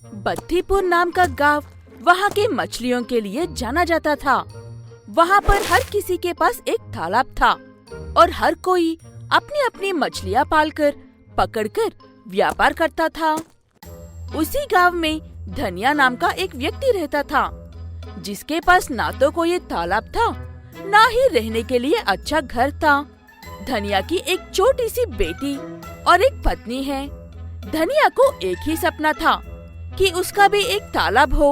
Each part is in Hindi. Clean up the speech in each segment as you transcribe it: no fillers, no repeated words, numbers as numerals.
बत्तीपुर नाम का गांव वहाँ के मछलियों के लिए जाना जाता था। वहाँ पर हर किसी के पास एक तालाब था और हर कोई अपनी अपनी मछलियाँ पालकर पकड़कर व्यापार करता था। उसी गांव में धनिया नाम का एक व्यक्ति रहता था, जिसके पास ना तो कोई तालाब था, ना ही रहने के लिए अच्छा घर था। धनिया की एक छोटी सी बेटी और एक पत्नी है। धनिया को एक ही सपना था कि उसका भी एक तालाब हो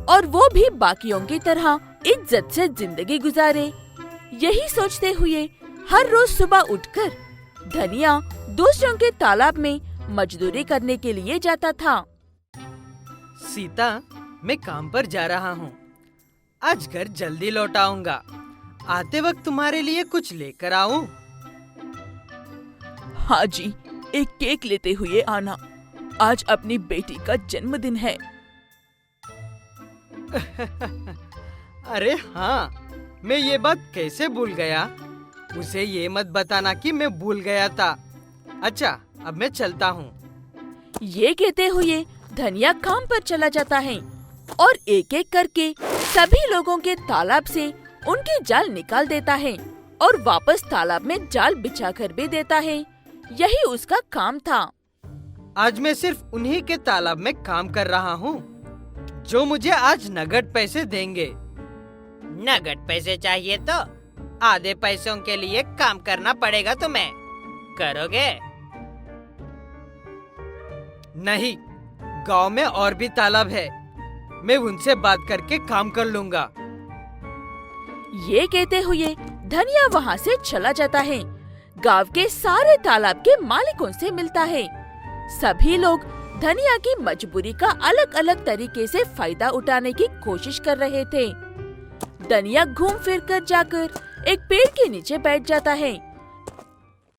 और वो भी बाकियों की तरह इज्जत से जिंदगी गुजारे। यही सोचते हुए हर रोज सुबह उठकर धनिया दूसरों के तालाब में मजदूरी करने के लिए जाता था। सीता, मैं काम पर जा रहा हूँ। आज घर जल्दी लौट आऊंगा। आते वक्त तुम्हारे लिए कुछ लेकर आऊं? हाँ जी, एक केक लेते हुए आना। आज अपनी बेटी का जन्मदिन है। अरे हाँ, मैं ये बात कैसे भूल गया। उसे ये मत बताना कि मैं भूल गया था। अच्छा, अब मैं चलता हूँ। ये कहते हुए धनिया काम पर चला जाता है और एक एक करके सभी लोगों के तालाब से उनके जाल निकाल देता है और वापस तालाब में जाल बिछा कर भी देता है। यही उसका काम था। आज मैं सिर्फ उन्हीं के तालाब में काम कर रहा हूँ जो मुझे आज नगद पैसे देंगे। नगद पैसे चाहिए तो आधे पैसों के लिए काम करना पड़ेगा तुम्हें। करोगे? नहीं, गांव में और भी तालाब है। मैं उनसे बात करके काम कर लूंगा। ये कहते हुए धनिया वहाँ से चला जाता है। गांव के सारे तालाब के मालिकों से मिलता है। सभी लोग धनिया की मजबूरी का अलग अलग तरीके से फायदा उठाने की कोशिश कर रहे थे। धनिया घूम फिर कर जाकर एक पेड़ के नीचे बैठ जाता है।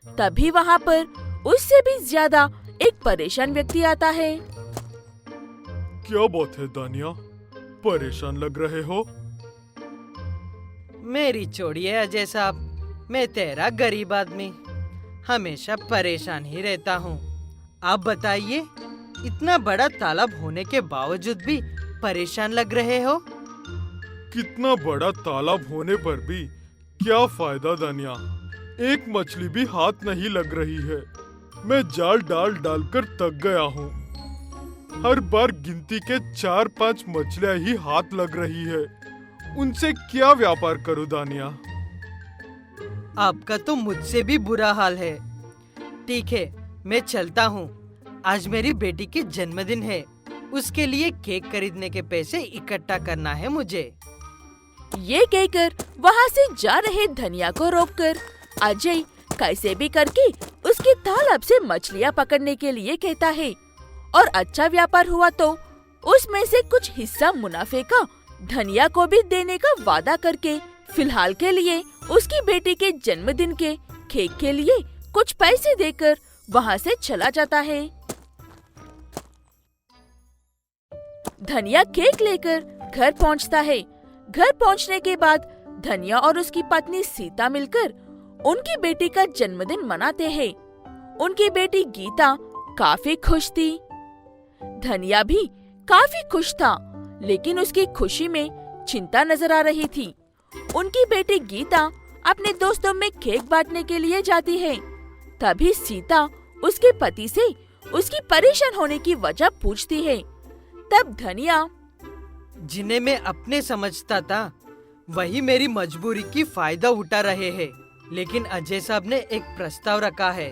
तभी वहाँ पर उससे भी ज्यादा एक परेशान व्यक्ति आता है। क्या बात है दानिया, परेशान लग रहे हो? मेरी छोड़िए अजय साहब, मैं तेरा गरीब आदमी हमेशा परेशान ही रहता हूँ। आप बताइए, इतना बड़ा तालाब होने के बावजूद भी परेशान लग रहे हो? कितना बड़ा तालाब होने पर भी क्या फायदा दानिया, एक मछली भी हाथ नहीं लग रही है। मैं जाल डाल डाल कर थक गया हूँ। हर बार गिनती के 4-5 मछलियाँ ही हाथ लग रही है। उनसे क्या व्यापार करूँ दानिया? आपका तो मुझसे भी बुरा हाल है। ठीक है, मैं चलता हूँ। आज मेरी बेटी की जन्मदिन है। उसके लिए केक खरीदने के पैसे इकट्ठा करना है मुझे। ये कहकर वहाँ से जा रहे धनिया को रोककर अजय कैसे भी करके उसके तालाब से मछलियाँ पकड़ने के लिए कहता है और अच्छा व्यापार हुआ तो उसमें से कुछ हिस्सा मुनाफे का धनिया को भी देने का वादा करके फिलहाल के लिए उसकी बेटी के जन्मदिन के केक के लिए कुछ पैसे देकर वहाँ से चला जाता है। धनिया केक लेकर घर पहुँचता है। घर पहुँचने के बाद धनिया और उसकी पत्नी सीता मिलकर उनकी बेटी का जन्मदिन मनाते हैं। उनकी बेटी गीता काफी खुश थी। धनिया भी काफी खुश था, लेकिन उसकी खुशी में चिंता नजर आ रही थी। उनकी बेटी गीता अपने दोस्तों में केक बांटने के लिए जाती है। तभी सीता उसके पति से उसकी परेशान होने की वजह पूछती है। तब धनिया, जिन्हें मैं अपने समझता था वही मेरी मजबूरी की फायदा उठा रहे हैं, लेकिन अजय साहब ने एक प्रस्ताव रखा है।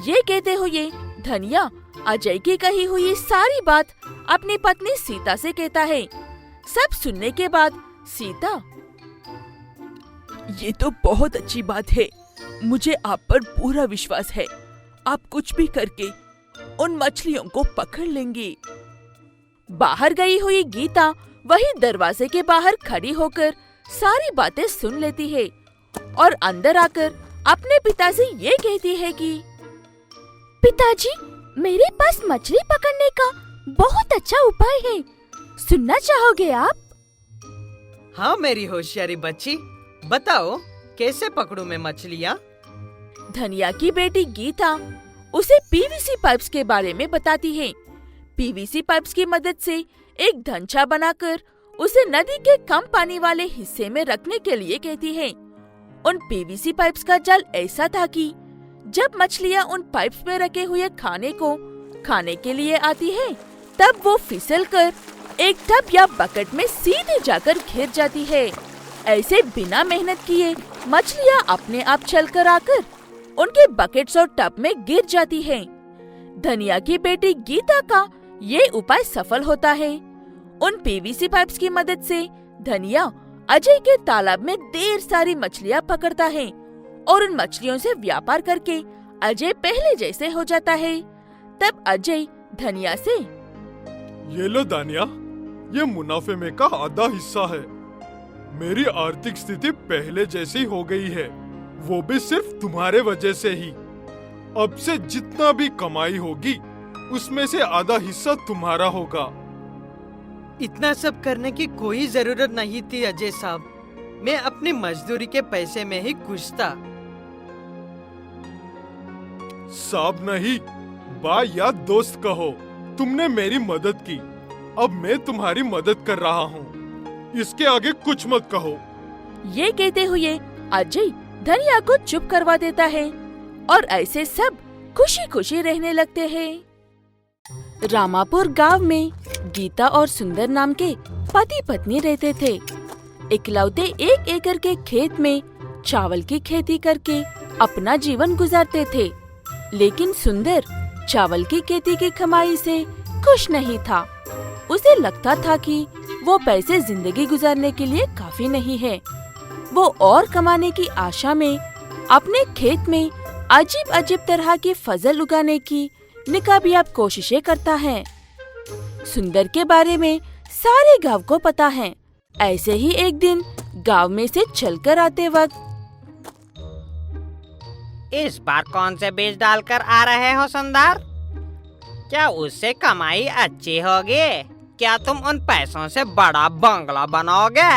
ये कहते हुए धनिया अजय की कही हुई सारी बात अपनी पत्नी सीता से कहता है। सब सुनने के बाद सीता, ये तो बहुत अच्छी बात है। मुझे आप पर पूरा विश्वास है। आप कुछ भी करके उन मछलियों को पकड़ लेंगे। बाहर गई हुई गीता वही दरवाजे के बाहर खड़ी होकर सारी बातें सुन लेती है और अंदर आकर अपने पिता से ये कहती है कि पिताजी, मेरे पास मछली पकड़ने का बहुत अच्छा उपाय है। सुनना चाहोगे आप? हाँ मेरी होशियारी बच्ची, बताओ कैसे पकड़ूं मैं मछलियाँ? धनिया की बेटी गीता उसे पीवीसी पाइप्स के बारे में बताती है। पीवीसी पाइप्स की मदद से एक ढांचा बनाकर उसे नदी के कम पानी वाले हिस्से में रखने के लिए कहती है। उन पीवीसी पाइप्स का जाल ऐसा था कि जब मछलियाँ उन पाइप्स में रखे हुए खाने को खाने के लिए आती है, तब वो फिसलकर एक टब या बकेट में सीधे जाकर घिर जाती है। ऐसे बिना मेहनत किए मछलियाँ अपने आप चलकर आकर उनके बकेट्स और टब में गिर जाती हैं। धनिया की बेटी गीता का ये उपाय सफल होता है। उन पीवीसी पाइप्स की मदद से धनिया अजय के तालाब में ढेर सारी मछलियाँ पकड़ता है और उन मछलियों से व्यापार करके अजय पहले जैसे हो जाता है। तब अजय धनिया से, ये लो दानिया, ये मुनाफे में का आधा हिस्सा है। मेरी आर्थिक स्थिति पहले जैसी हो गई है, वो भी सिर्फ तुम्हारे वजह से ही। अब से जितना भी कमाई होगी उसमें से आधा हिस्सा तुम्हारा होगा। इतना सब करने की कोई जरूरत नहीं थी अजय साहब, मैं अपनी मजदूरी के पैसे में ही खुश था। साहब नहीं, बा या दोस्त कहो, तुमने मेरी मदद की, अब मैं तुम्हारी मदद कर रहा हूँ, इसके आगे कुछ मत कहो। ये कहते हुए अजय धनिया को चुप करवा देता है और ऐसे सब खुशी खुशी रहने लगते हैं। रामापुर गांव में गीता और सुंदर नाम के पति पत्नी रहते थे। इकलौते 1 एकड़ के खेत में चावल की खेती करके अपना जीवन गुजारते थे। लेकिन सुंदर चावल की खेती की कमाई से खुश नहीं था। उसे लगता था कि वो पैसे जिंदगी गुजारने के लिए काफी नहीं है। वो और कमाने की आशा में अपने खेत में अजीब अजीब तरह की फसल उगाने की निकाबियाब कोशिशें करता है। सुंदर के बारे में सारे गांव को पता है। ऐसे ही एक दिन गांव में से चलकर आते वक्त, इस बार कौन से बीज डालकर आ रहे हो सुंदर? क्या उससे कमाई अच्छी होगी? क्या तुम उन पैसों से बड़ा बंगला बनाओगे?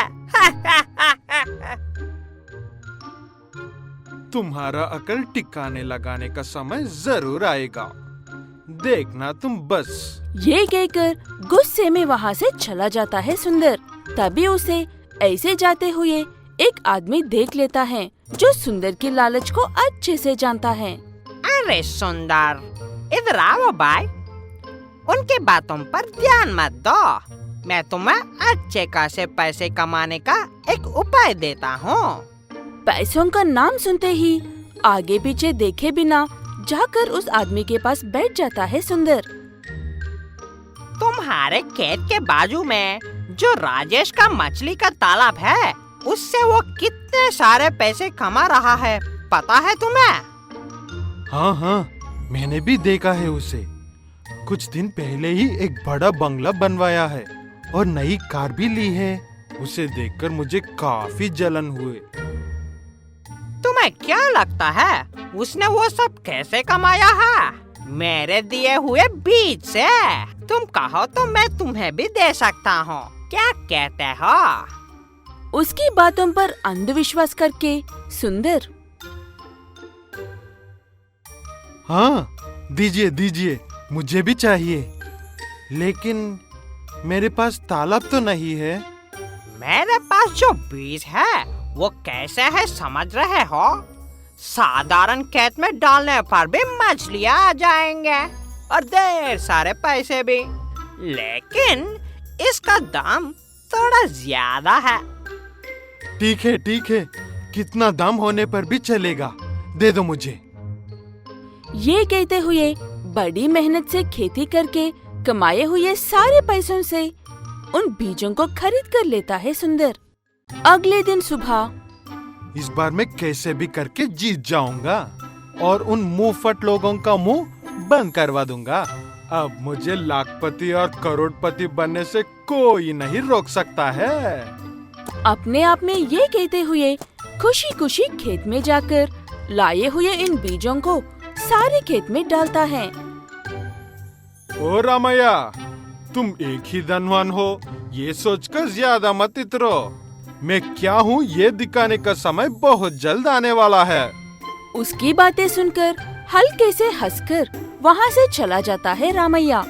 तुम्हारा अकल टिकाने लगाने का समय जरूर आएगा, देखना तुम बस। ये कहकर गुस्से में वहाँ से चला जाता है सुंदर। तभी उसे ऐसे जाते हुए एक आदमी देख लेता है जो सुंदर की लालच को अच्छे से जानता है। अरे सुंदर, इधर आओ भाई, उनके बातों पर ध्यान मत दो। मैं तुम्हें अच्छे खासे पैसे कमाने का एक उपाय देता हूँ। पैसों का नाम सुनते ही आगे पीछे देखे बिना जाकर उस आदमी के पास बैठ जाता है सुंदर। तुम्हारे खेत के बाजू में जो राजेश का मछली का तालाब है, उससे वो कितने सारे पैसे कमा रहा है, पता है तुम्हें? हाँ हाँ, मैंने भी देखा है उसे। कुछ दिन पहले ही एक बड़ा बंगला बनवाया है और नई कार भी ली है। उसे देखकर मुझे काफी जलन हुए। तुम्हें क्या लगता है उसने वो सब कैसे कमाया है? मेरे दिए हुए बीज से। तुम कहो तो मैं तुम्हें भी दे सकता हूँ, क्या कहते हो? उसकी बातों पर अंधविश्वास करके सुंदर, हाँ दीजिए दीजिए, मुझे भी चाहिए, लेकिन मेरे पास तालाब तो नहीं है। मेरे पास जो बीज है वो कैसे है समझ रहे हो? साधारण खेत में डालने पर भी मछलियाँ आ जाएंगे और ढेर सारे पैसे भी, लेकिन इसका दाम थोड़ा ज्यादा है। ठीक है, कितना दाम होने पर भी चलेगा, दे दो मुझे। ये कहते हुए बड़ी मेहनत से खेती करके कमाए हुए सारे पैसों से उन बीजों को खरीद कर लेता है सुंदर। अगले दिन सुबह, इस बार मैं कैसे भी करके जीत जाऊंगा और उन मुंहफट लोगों का मुंह बंद करवा दूंगा। अब मुझे लाखपति और करोड़पति बनने से कोई नहीं रोक सकता है। अपने आप में ये कहते हुए खुशी खुशी खेत में जाकर लाए हुए इन बीजों को सारे खेत में डालता है। ओ रामैया, तुम एक ही धनवान हो, ये सोचकर ज्यादा मत इतरो। मैं क्या हूँ ये दिखाने का समय बहुत जल्द आने वाला है। उसकी बातें सुनकर हल्के से हंसकर वहाँ से चला जाता है रामैया।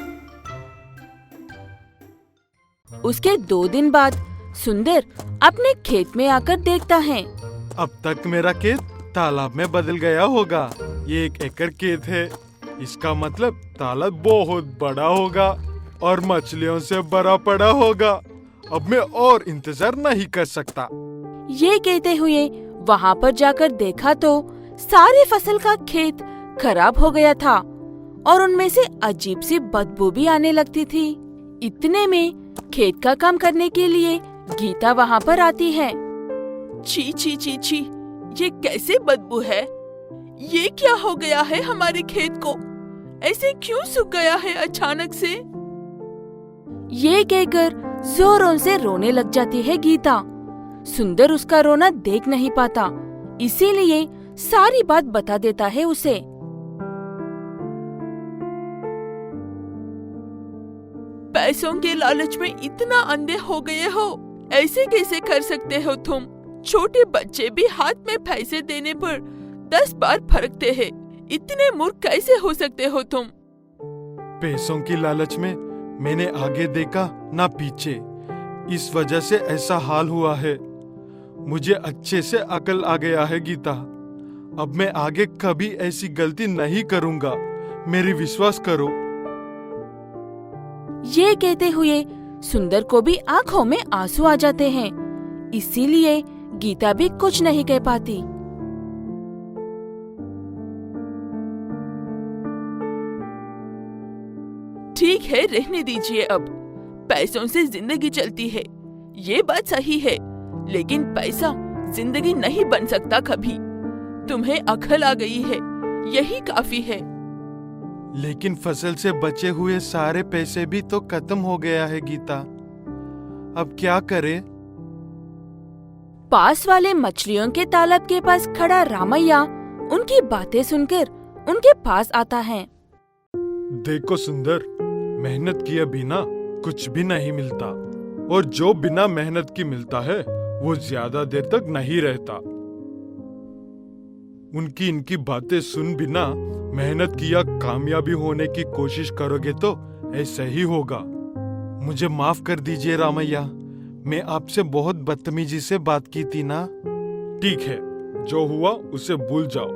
उसके 2 दिन बाद सुंदर अपने खेत में आकर देखता है। अब तक मेरा खेत तालाब में बदल गया होगा। ये 1 एकड़ खेत है। इसका मतलब तालाब बहुत बड़ा होगा और मछलियों से भरा पड़ा होगा। अब मैं और इंतजार नहीं कर सकता। ये कहते हुए वहाँ पर जाकर देखा तो सारी फसल का खेत खराब हो गया था और उनमें से अजीब सी बदबू भी आने लगती थी। इतने में खेत का काम करने के लिए गीता वहाँ पर आती है। छी छी छी छी, ये कैसे बदबू है? ये क्या हो गया है हमारे खेत को? ऐसे क्यों सूख गया है अचानक से? ये कहकर जोरों से रोने लग जाती है गीता। सुंदर उसका रोना देख नहीं पाता, इसीलिए सारी बात बता देता है उसे। पैसों के लालच में इतना अंधे हो गए हो? ऐसे कैसे कर सकते हो तुम? छोटे बच्चे भी हाथ में पैसे देने पर 10 बार फरकते हैं। इतने मूर्ख कैसे हो सकते हो तुम? पैसों की लालच में मैंने आगे देखा ना पीछे, इस वजह से ऐसा हाल हुआ है। मुझे अच्छे से अकल आ गया है गीता। अब मैं आगे कभी ऐसी गलती नहीं करूँगा, मेरी विश्वास करो। ये कहते हुए सुंदर को भी आंखों में आंसू आ जाते हैं, इसीलिए गीता भी कुछ नहीं कह पाती। ठीक है, रहने दीजिए अब। पैसों से जिंदगी चलती है, ये बात सही है, लेकिन पैसा जिंदगी नहीं बन सकता कभी। तुम्हें अकल आ गई है, यही काफी है। लेकिन फसल से बचे हुए सारे पैसे भी तो खत्म हो गया है गीता। अब क्या करें? पास वाले मछलियों के तालाब के पास खड़ा रामैया उनकी बातें सुनकर उनके पास आता है। देखो सुंदर, मेहनत किए बिना कुछ भी नहीं मिलता, और जो बिना मेहनत की मिलता है वो ज्यादा देर तक नहीं रहता। उनकी इनकी बातें सुन बिना मेहनत किया कामयाबी होने की कोशिश करोगे तो ऐसा ही होगा। मुझे माफ कर दीजिए रामैया, मैं आपसे बहुत बदतमीजी से बात की थी ना। ठीक है, जो हुआ उसे भूल जाओ।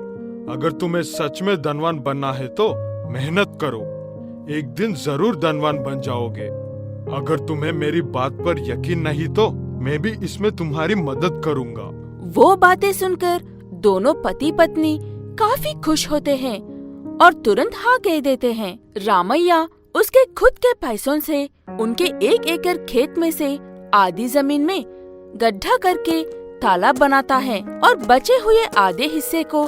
अगर तुम्हें सच में धनवान बनना है तो मेहनत करो, एक दिन जरूर धनवान बन जाओगे। अगर तुम्हें मेरी बात पर यकीन नहीं तो मैं भी इसमें तुम्हारी मदद करूंगा। वो बातें सुनकर दोनों पति पत्नी काफी खुश होते हैं और तुरंत हाँ कह देते हैं। रामैया उसके खुद के पैसों से उनके 1 एकड़ खेत में से आधी जमीन में गड्ढा करके तालाब बनाता है और बचे हुए आधे हिस्से को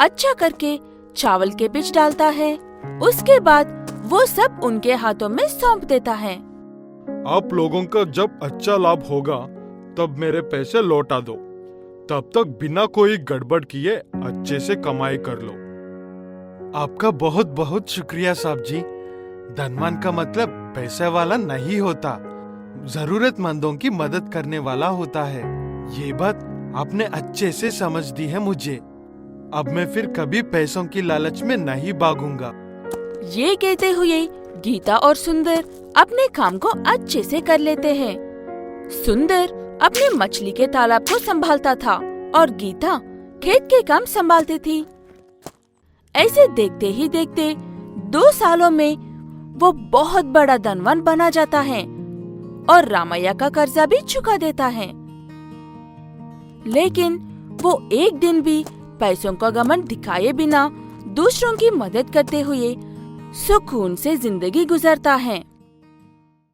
अच्छा करके चावल के बीज डालता है। उसके बाद वो सब उनके हाथों में सौंप देता है। आप लोगों का जब अच्छा लाभ होगा तब मेरे पैसे लौटा दो। तब तक बिना कोई गड़बड़ किए अच्छे से कमाई कर लो। आपका बहुत बहुत शुक्रिया साहब जी। धनवान का मतलब पैसे वाला नहीं होता, जरूरतमंदों की मदद करने वाला होता है। ये बात आपने अच्छे से समझ दी है मुझे। अब मैं फिर कभी पैसों की लालच में नहीं भागूंगा। ये कहते हुए गीता और सुंदर अपने काम को अच्छे से कर लेते हैं। सुंदर अपने मछली के तालाब को संभालता था और गीता खेत के काम संभालती थी। ऐसे देखते ही देखते 2 सालों में वो बहुत बड़ा धनवान बना जाता है और रामैया का कर्जा भी चुका देता है। लेकिन वो एक दिन भी पैसों का घमंड दिखाए बिना दूसरों की मदद करते हुए सुकून से जिंदगी गुजारता है।